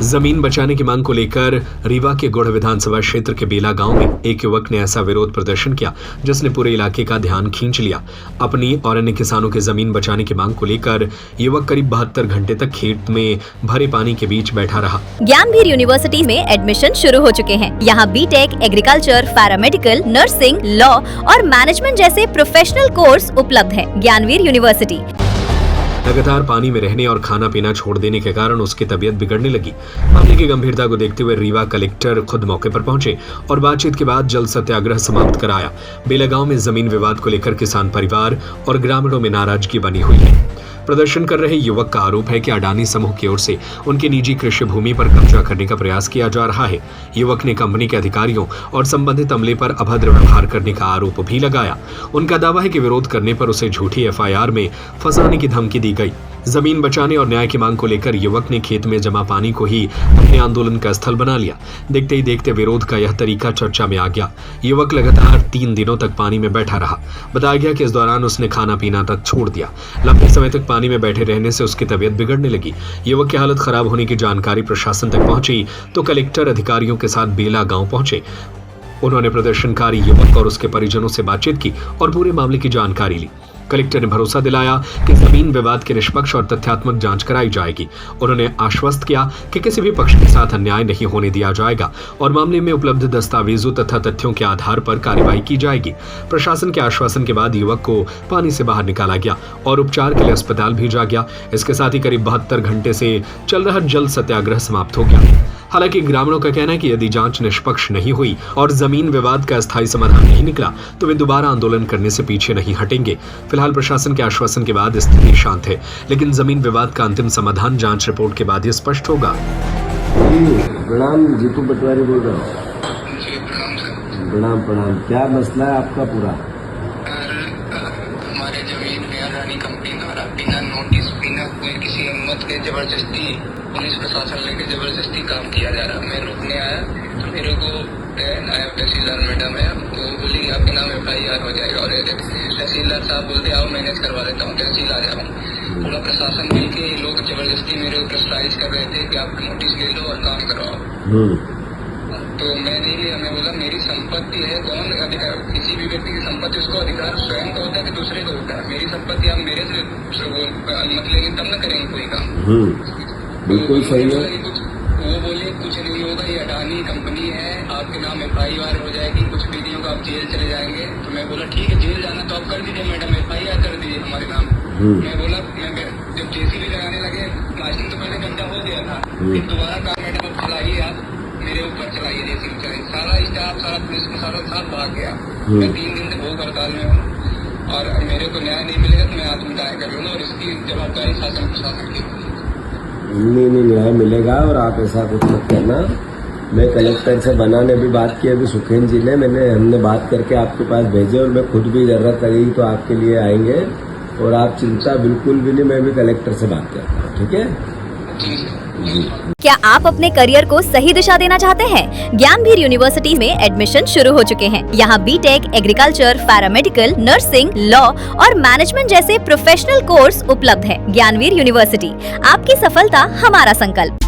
जमीन बचाने की मांग को लेकर रीवा के गुढ़ विधानसभा क्षेत्र के बेला गांव में एक युवक ने ऐसा विरोध प्रदर्शन किया जिसने पूरे इलाके का ध्यान खींच लिया। अपनी और अन्य किसानों की जमीन बचाने की मांग को लेकर युवक करीब 72 घंटे तक खेत में भरे पानी के बीच बैठा रहा। ज्ञानवीर यूनिवर्सिटी में एडमिशन शुरू हो चुके हैं। यहाँ B Tech, agriculture, paramedical, nursing, law और मैनेजमेंट जैसे प्रोफेशनल कोर्स उपलब्ध है। ज्ञानवीर यूनिवर्सिटी लगातार पानी में रहने और खाना पीना छोड़ देने के कारण उसकी तबीयत बिगड़ने लगी। मामले की गंभीरता को देखते हुए रीवा कलेक्टर खुद मौके पर पहुंचे और बातचीत के बाद जल सत्याग्रह समाप्त कराया। बेला गांव में जमीन विवाद को लेकर किसान परिवार और ग्रामीणों में नाराजगी बनी हुई है। प्रदर्शन कर रहे युवक का आरोप है कि अडानी समूह की ओर से उनकी निजी कृषि भूमि पर कब्जा करने का प्रयास किया जा रहा है। युवक ने कंपनी के अधिकारियों और संबंधित अमले पर अभद्र व्यवहार करने का आरोप भी लगाया। उनका दावा है कि विरोध करने पर उसे झूठी एफआईआर में फंसाने की धमकी दी गई। जमीन बचाने और न्याय की मांग को लेकर युवक ने खेत में जमा पानी को ही अपने आंदोलन का स्थल बना लिया। देखते ही देखते विरोध का यह तरीका चर्चा में आ गया। युवक लगातार 3 दिनों तक पानी में बैठा रहा। बताया गया कि इस दौरान उसने खाना पीना तक छोड़ दिया। लंबे समय तक पानी में बैठे रहने से उसकी तबीयत बिगड़ने लगी। युवक की हालत खराब होने की जानकारी प्रशासन तक पहुंची तो कलेक्टर अधिकारियों के साथ बेला गांव पहुंचे। उन्होंने प्रदर्शनकारी युवक और उसके परिजनों से बातचीत की और पूरे मामले की जानकारी ली। कलेक्टर ने भरोसा दिलाया कि जमीन विवाद की निष्पक्ष और तथ्यात्मक जांच कराई जाएगी। उन्होंने आश्वस्त किया कि किसी भी पक्ष के साथ अन्याय नहीं होने दिया जाएगा और मामले में उपलब्ध दस्तावेजों तथा तथ्यों के आधार पर कार्रवाई की जाएगी। प्रशासन के आश्वासन के बाद युवक को पानी से बाहर निकाला गया और उपचार के लिए अस्पताल भेजा गया। इसके साथ ही करीब 72 घंटे से चल रहा जल सत्याग्रह समाप्त हो गया। हालांकि ग्रामीणों का कहना है कि यदि जांच निष्पक्ष नहीं हुई और जमीन विवाद का स्थायी समाधान नहीं निकला तो वे दोबारा आंदोलन करने से पीछे नहीं हटेंगे। फिलहाल प्रशासन के आश्वासन के बाद स्थिति शांत है, लेकिन जमीन विवाद का अंतिम समाधान जांच रिपोर्ट के बाद ही स्पष्ट होगा। प्रणाम, जीतू पटवारी बोल रहा हूँ। प्रणाम। क्या मसला है आपका पूरा? हमारे जमीन में अडानी कंपनी द्वारा बिना नोटिस, बिना कोई किसी हिम्मत के जबरदस्ती पुलिस प्रशासन लेके जबरदस्ती काम किया जा रहा है। मैं रुकने आया तो मेरे को नायब तहसीलदार मैडम है, वो बोली आपके नाम एफआईआर हो जाएगा और तहसीलदार साहब बोलते आओ मैनेज करवा देता हूँ, तहसील आ जाऊँ। पूरा प्रशासन मिलके लोग जबरदस्ती मेरे ऊपर प्रेशराइज कर रहे थे कि आप नोटिस ले लो और काम करवाओ। तो मैं नहीं लिया। मैं बोला मेरी संपत्ति है, कौन अधिकार, किसी भी व्यक्ति की संपत्ति उसको अधिकार स्वयं का होता है कि दूसरे को होता है। मेरी संपत्ति आप मेरे से अनुमति लेंगे तब न करेंगे कोई काम। बिल्कुल सही है। वो बोले कुछ नहीं होगा, ये अडानी कंपनी है, आपके नाम एफआईआर हो जाएगी, कुछ पीढ़ियों का आप जेल चले जाएंगे। तो मैं बोला ठीक है, जेल जाना तो आप कर दीजिए मैडम, एफआईआर कर दीजिए हमारे नाम। मैं बोला जब जेसीबी लगाने लगे, प्लास्टिक तो पहले गंदा हो गया था, फिर दोबारा कहा मैडम अब चलाइए, आप मेरे ऊपर चलाइए जेसीबी चलाइए। सारा स्टाफ, सारा पुलिस का सारा साथ भाग गया। मैं 3 दिन से भूख हड़ताल में हूँ और मेरे को न्याय नहीं मिलेगा तो मैं आत्मदाह कर लूंगा और इसकी जवाबदारी शासन प्रशासन की। नहीं न्याय मिलेगा और आप ऐसा कुछ मत करना। मैं कलेक्टर से बनाने भी बात की, अभी सुखेन जी ने हमने बात करके आपके पास भेजे और मैं खुद भी जरूरत लगेगी तो आपके लिए आएंगे और आप चिंता बिल्कुल भी नहीं, मैं भी कलेक्टर से बात करता हूँ, ठीक है? क्या आप अपने करियर को सही दिशा देना चाहते हैं? ज्ञानवीर यूनिवर्सिटी में एडमिशन शुरू हो चुके हैं। यहाँ B Tech, agriculture, paramedical, nursing, law और मैनेजमेंट जैसे प्रोफेशनल कोर्स उपलब्ध है। ज्ञानवीर यूनिवर्सिटी, आपकी सफलता हमारा संकल्प।